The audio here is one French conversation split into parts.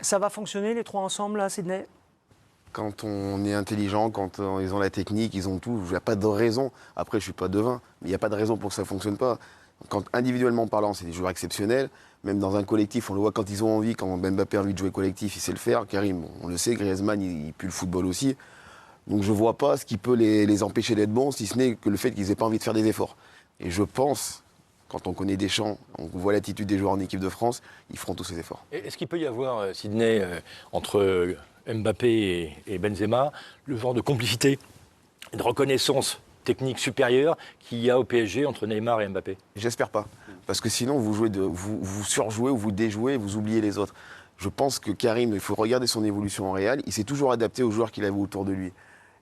Ça va fonctionner les trois ensemble là, Sydney? Quand on est intelligent, quand ils ont la technique, ils ont tout, il n'y a pas de raison. Après, je ne suis pas devin, mais il n'y a pas de raison pour que ça ne fonctionne pas. Quand individuellement parlant, c'est des joueurs exceptionnels. Même dans un collectif, on le voit quand ils ont envie, quand Mbappé a envie de jouer collectif, il sait le faire. Karim, on le sait, Griezmann, il pue le football aussi. Donc je ne vois pas ce qui peut les empêcher d'être bons, si ce n'est que le fait qu'ils n'aient pas envie de faire des efforts. Et je pense, quand on connaît Deschamps, on voit l'attitude des joueurs en équipe de France, ils feront tous ces efforts. Est-ce qu'il peut y avoir, Sydney, entre Mbappé et Benzema, le genre de complicité, de reconnaissance technique supérieure qu'il y a au PSG entre Neymar et Mbappé? J'espère pas. Parce que sinon, vous surjouez ou vous déjouez, vous oubliez les autres. Je pense que Karim, il faut regarder son évolution en Real, il s'est toujours adapté aux joueurs qu'il avait autour de lui.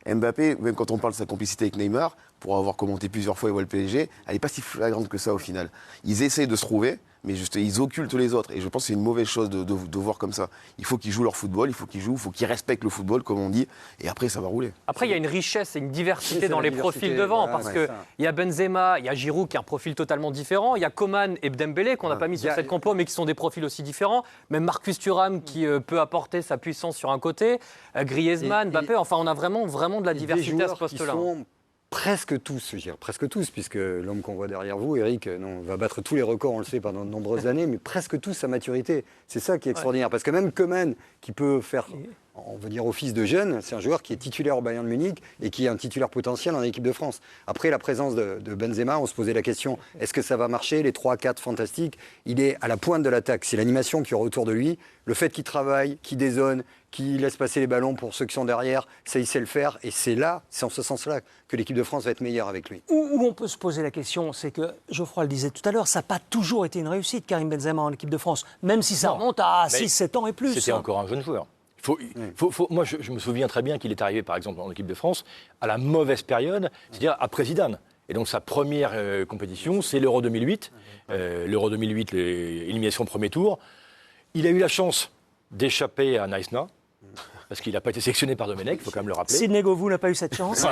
Mbappé, même quand on parle de sa complicité avec Neymar, pour avoir commenté plusieurs fois et voir le PSG, elle n'est pas si flagrante que ça au final. Ils essayent de se trouver, mais juste, ils occultent les autres. Et je pense que c'est une mauvaise chose de voir comme ça. Il faut qu'ils jouent leur football, il faut qu'ils respectent le football, comme on dit, et après ça va rouler. Après, il y a une richesse et une diversité Oui, dans les profils devant, voilà, parce qu'il y a Benzema, il y a Giroud qui a un profil totalement différent, il y a Coman et Dembélé qu'on n'a pas mis sur cette compo, mais qui sont des profils aussi différents. Même Marcus Thuram qui peut apporter sa puissance sur un côté, Griezmann, Mbappé, enfin on a vraiment de la diversité à ce poste-là. Presque tous, puisque l'homme qu'on voit derrière vous, Eric, va battre tous les records, on le sait, pendant de nombreuses années, mais presque tous sa maturité. C'est ça qui est extraordinaire. Parce que même Coman, qui peut faire, on va dire, office de jeune, c'est un joueur qui est titulaire au Bayern de Munich et qui est un titulaire potentiel en équipe de France. Après la présence de Benzema, on se posait la question, est-ce que ça va marcher? Les 3-4 fantastiques, il est à la pointe de l'attaque. C'est l'animation qu'il y aura autour de lui, le fait qu'il travaille, qu'il dézone, qui laisse passer les ballons pour ceux qui sont derrière, ça il sait le faire, et c'est en ce sens-là que l'équipe de France va être meilleure avec lui. Où on peut se poser la question, c'est que, Geoffroy le disait tout à l'heure, ça n'a pas toujours été une réussite, Karim Benzema en équipe de France, même si ça remonte à 6-7 ans et plus. C'était encore un jeune joueur. Moi, je me souviens très bien qu'il est arrivé, par exemple, en équipe de France, à la mauvaise période, c'est-à-dire après Zidane. Et donc sa première compétition, c'est l'Euro 2008. L'Euro 2008, l'élimination au premier tour. Il a eu la chance d'échapper à Naïsna, parce qu'il n'a pas été sélectionné par Domenech, il faut quand même le rappeler. Sidney Govou n'a pas eu cette chance.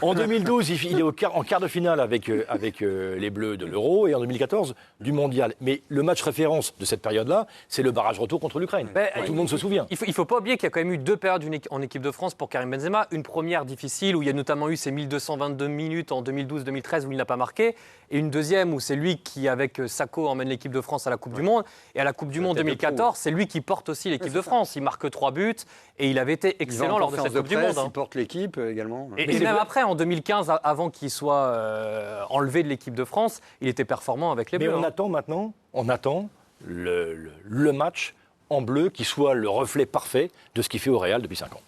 En 2012, il est en quart de finale avec les Bleus de l'Euro, et en 2014, du Mondial. Mais le match référence de cette période-là, c'est le barrage retour contre l'Ukraine. Tout le monde se souvient. Il ne faut pas oublier qu'il y a quand même eu 2 périodes en équipe de France pour Karim Benzema. Une première difficile, où il y a notamment eu ses 1222 minutes en 2012-2013 où il n'a pas marqué. Et une deuxième où c'est lui qui, avec Sakho, emmène l'équipe de France à la Coupe du Monde. Et à la Coupe du Monde 2014, c'est lui qui porte aussi l'équipe de France. Il marque 3 buts et il avait été excellent lors de cette Coupe du Monde. Il porte l'équipe également. Et même après, en 2015, avant qu'il soit enlevé de l'équipe de France, il était performant avec les Bleus. Mais on attend le match en bleu qui soit le reflet parfait de ce qu'il fait au Real depuis 5 ans.